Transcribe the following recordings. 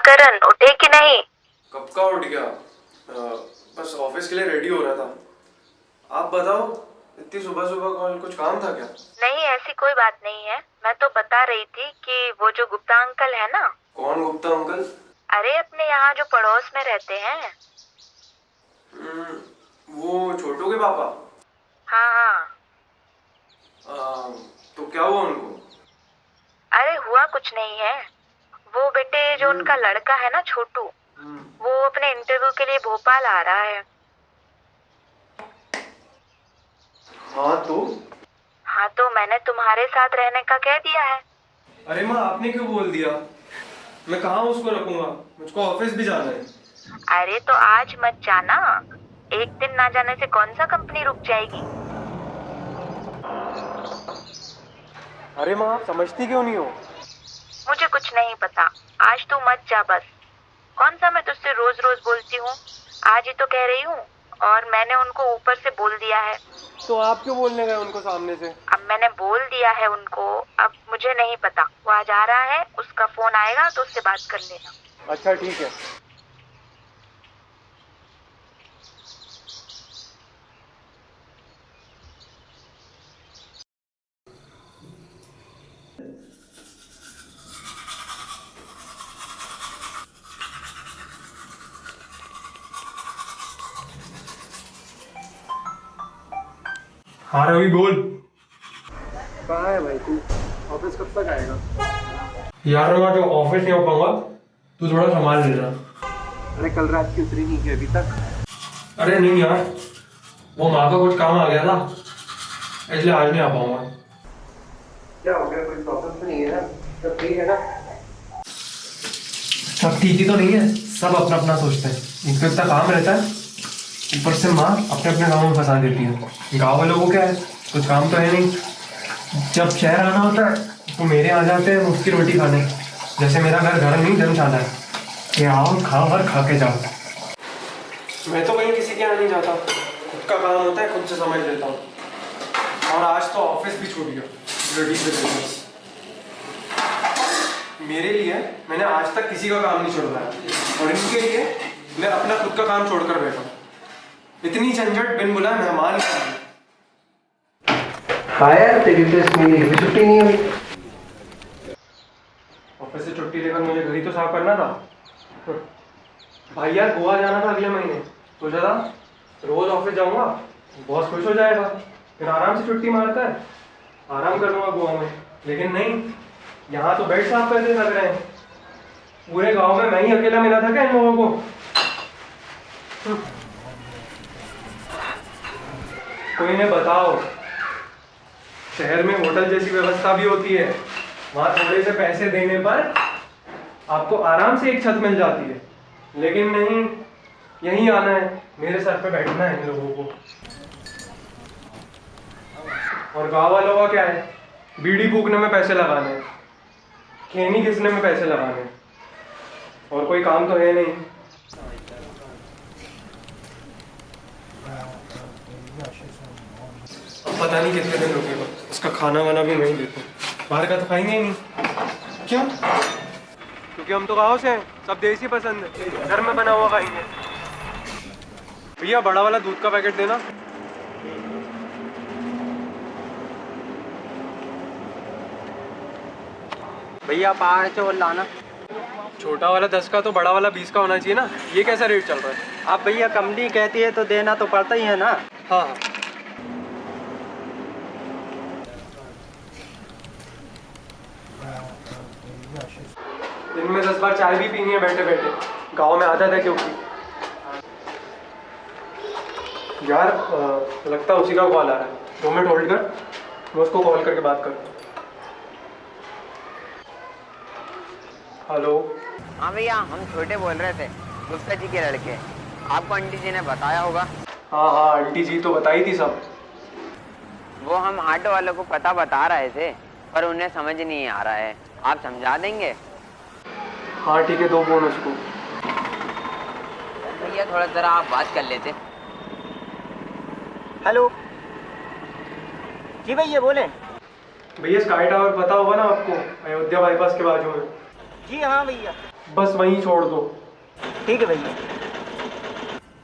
करण, उठे कि नहीं? कब का उठ गया? बस ऑफिस के लिए रेडी हो रहा था। आप बताओ, इतनी सुबह सुबह कुछ काम था क्या? नहीं, ऐसी कोई बात नहीं है। मैं तो बता रही थी कि वो जो गुप्ता अंकल है ना। कौन गुप्ता अंकल? अरे अपने यहाँ जो पड़ोस में रहते हैं। वो छोटू के पापा? हाँ हाँ। तो क्या हुआ उनको? अरे हुआ कुछ नहीं है। वो बेटे जो उनका लड़का है ना छोटू, वो अपने इंटरव्यू के लिए भोपाल आ रहा है। हाँ तो मैंने तुम्हारे साथ रहने का कह दिया है। अरे माँ, आपने क्यों बोल दिया? मैं कहाँ उसको रखूंगा, मुझको ऑफिस भी जाना है। अरे तो आज मत जाना। एक दिन ना जाने से कौन सा कंपनी रुक जाएगी। अरे माँ, आप समझती क्यों नहीं हो? मुझे कुछ नहीं पता। आज तू मत जा बस। कौन सा मैं तुझसे रोज रोज बोलती हूँ। आज ही तो कह रही हूँ। और मैंने उनको ऊपर से बोल दिया है। तो आप क्यों बोलने गए उनको सामने से? अब मैंने बोल दिया है उनको। अब मुझे नहीं पता, वो आज आ रहा है, उसका फोन आएगा तो उससे बात कर लेना। अच्छा ठीक है। हाँ रवि बोल। कहाँ है भाई तू? ऑफिस कब तक आएगा? यार मैं जो ऑफिस नहीं हो पाऊंगा, तू थोड़ा संभाल लेना। अरे कल रात की उतरी नहीं है अभी तक? अरे नहीं यार, वो माँ का कुछ काम आ गया था, इसलिए आज नहीं आ पाऊंगा। क्या हो गया? कोई प्रॉब्लम तो नहीं है ना? सब ठीक है ना? सब ठीक ही तो नहीं है, सब अपना अपना सोचते हैं। इनको इतना काम रहता है, ऊपर से माँ अपने अपने कामों में फंसा देती है। गाँव वालों को क्या है, कुछ काम तो है नहीं। जब शहर आना होता है तो मेरे आ जाते हैं मुफ्त की रोटी खाने। जैसे मेरा घर नहीं धर्मशाला है कि आओ खाओ और खा के जाओ। मैं तो कहीं किसी के यहाँ नहीं जाता, खुद का काम होता है, खुद से समझ लेता हूँ। और आज तो ऑफिस भी छूट गया रेडी से बिजनेस। मेरे लिए मैंने आज तक किसी का काम नहीं छोड़वाया, और इनके लिए मैं अपना खुद का काम छोड़कर बैठा हूँ। इतनी झंझट बिन बुलाए मेहमान। हाँ यार, तेरी तो इस महीने की छुट्टी नहीं हुई। ऑफिस से छुट्टी लेकर मुझे घर ही तो साफ करना था। भाई यार, गोवा जाना था अगले महीने। सोचा था रोज ऑफिस जाऊंगा, बॉस खुश हो जाएगा, फिर आराम से छुट्टी मारता है, आराम कर लूंगा गोवा में। लेकिन नहीं, यहाँ तो बेड साफ करते लग रहे हैं। पूरे गांव में मैं ही अकेला मिला था क्या इन लोगों को? कोई ने बताओ, शहर में होटल जैसी व्यवस्था भी होती है, वहां थोड़े से पैसे देने पर आपको आराम से एक छत मिल जाती है। लेकिन नहीं, यहीं आना है, मेरे सर पे बैठना है इन लोगों को। और गाँव वालों का क्या है, बीड़ी फूकने में पैसे लगाने हैं, खैनी घिसने में पैसे लगाने हैं, और कोई काम तो है नहीं। अब पता नहीं कितने दिन रुकेगा, इसका खाना वाना भी नहीं देते, बाहर का तो खाएंगे ही नहीं। क्यों? क्योंकि हम तो गाँव से हैं, सब देसी पसंद है, घर में बना हुआ खाएंगे। भैया बड़ा वाला दूध का पैकेट देना। भैया 5 और लाना। छोटा वाला 10 का तो बड़ा वाला 20 का होना चाहिए ना, ये कैसा रेट चल रहा है? आप भैया कंपनी कहती है तो देना तो पड़ता ही है ना। हाँ। दिन में 10 बार चाय भी पीनी है बैठे बैठे, गाँव में आदत है क्योंकि। यार लगता है उसी का कॉल आ रहा है, 2 मिनट होल्ड कर, मैं उसको कॉल करके बात करता हूँ। हेलो। हाँ भैया, हम छोटे बोल रहे थे, गुप्ता जी के लड़के। आपको आंटी जी ने बताया होगा। हाँ हाँ, आंटी जी तो बताई थी सब। वो हम ऑटो वालों को पता बता रहे थे, पर उन्हें समझ नहीं आ रहा है। आप समझा देंगे? हाँ ठीक है, 2 फोन उसको। भैया थोड़ा ज़रा आप बात कर लेते। हेलो जी भैया बोले। भैया स्काई टावर पता होगा ना आपको, अयोध्या बाईपास के बाजू में। जी हाँ भैया। बस वहीं छोड़ दो। ठीक है भैया।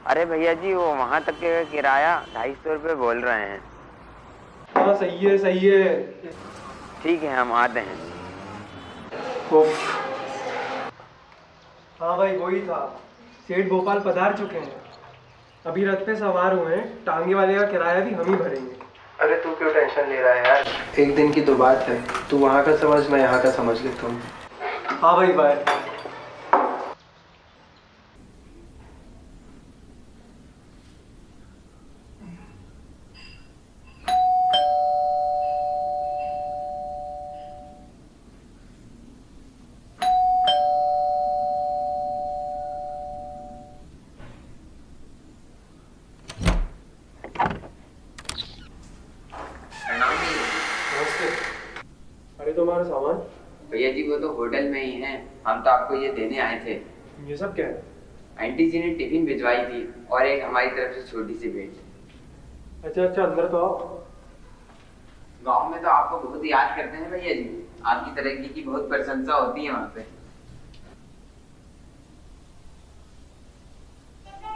अरे भैया जी, वो वहाँ तक के किराया 250 रुपये बोल रहे हैं। हाँ सही है सही है। ठीक है, हम आते हैं। उफ। हाँ भाई वही था, सेठ भोपाल पधार चुके हैं, अभी रथ पे सवार हुए हैं, टांगे वाले का किराया भी हम ही भरेंगे। अरे तू क्यों टेंशन ले रहा है यार, एक दिन की तो बात है, तू वहाँ का समझ, मैं यहाँ का समझ लेता हूँ। हाँ भाई बाय। नमस्ते। अरे तुम्हारा सामान? भैया जी, वो तो होटल में ही है, हम तो आपको ये देने आए थे। ये सब क्या है? आंटी जी ने टिफिन भिजवाई थी और एक हमारी तरफ से छोटी सी भेंट। अच्छा अच्छा, अंदर तो आओ। गांव में तो आपको बहुत याद करते हैं भैया जी, आपकी तरक्की की बहुत प्रशंसा होती है वहाँ पे।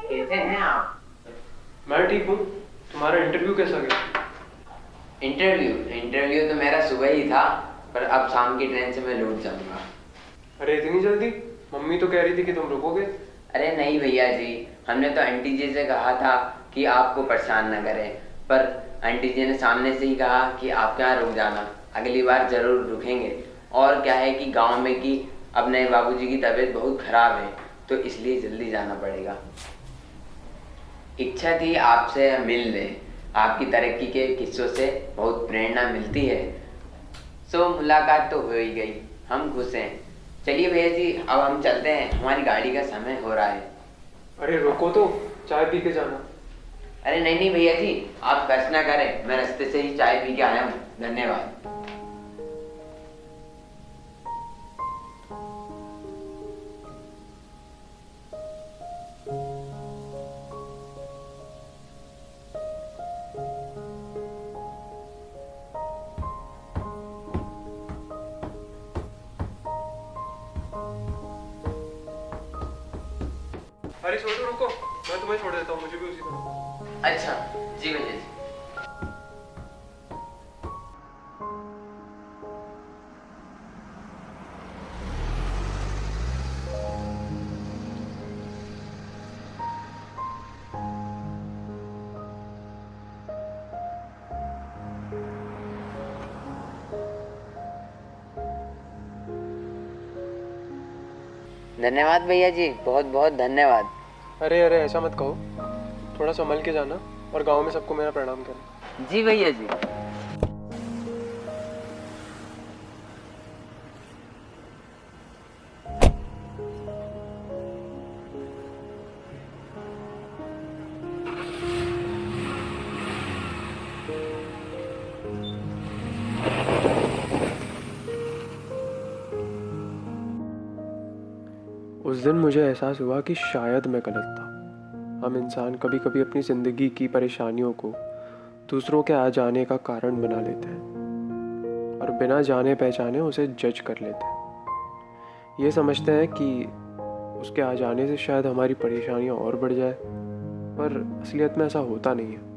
कैसे हैं आप? मैं ठीक हूँ। तुम्हारा इंटरव्यू कैसा गया? इंटरव्यू तो मेरा सुबह ही था, पर अब शाम की ट्रेन से मैं लौट जाऊंगा। अरे इतनी जल्दी? मम्मी तो कह रही थी कि तुम रुकोगे। अरे नहीं भैया जी, हमने तो आंटी जी से कहा था कि आपको परेशान न करें, पर आंटी जी ने सामने से ही कहा कि आप यहाँ रुक जाना, अगली बार जरूर रुकेंगे। और क्या है कि गांव में कि अपने बाबूजी की तबीयत बहुत खराब है, तो इसलिए जल्दी जाना पड़ेगा। इच्छा थी आपसे मिल लें, आपकी तरक्की के किस्सों से बहुत प्रेरणा मिलती है। सो मुलाकात तो हो ही गई, हम खुश हैं। चलिए भैया जी, अब हम चलते हैं, हमारी गाड़ी का समय हो रहा है। अरे रुको तो, चाय पी के जाना। अरे नहीं नहीं भैया जी, आप कष्ट ना करें, मैं रास्ते से ही चाय पी के आया हूँ। धन्यवाद। अरे छोटू रुको, मैं तुम्हें छोड़ देता हूँ, मुझे भी उसी तरह। अच्छा जी भैया जी। धन्यवाद भैया जी, बहुत बहुत धन्यवाद। अरे अरे ऐसा मत कहो, थोड़ा संभल के जाना, और गांव में सबको मेरा प्रणाम करना। जी भैया जी। उस दिन मुझे एहसास हुआ कि शायद मैं गलत था। हम इंसान कभी कभी अपनी ज़िंदगी की परेशानियों को दूसरों के आ जाने का कारण बना लेते हैं और बिना जाने पहचाने उसे जज कर लेते हैं। ये समझते हैं कि उसके आ जाने से शायद हमारी परेशानियां और बढ़ जाए, पर असलियत में ऐसा होता नहीं है।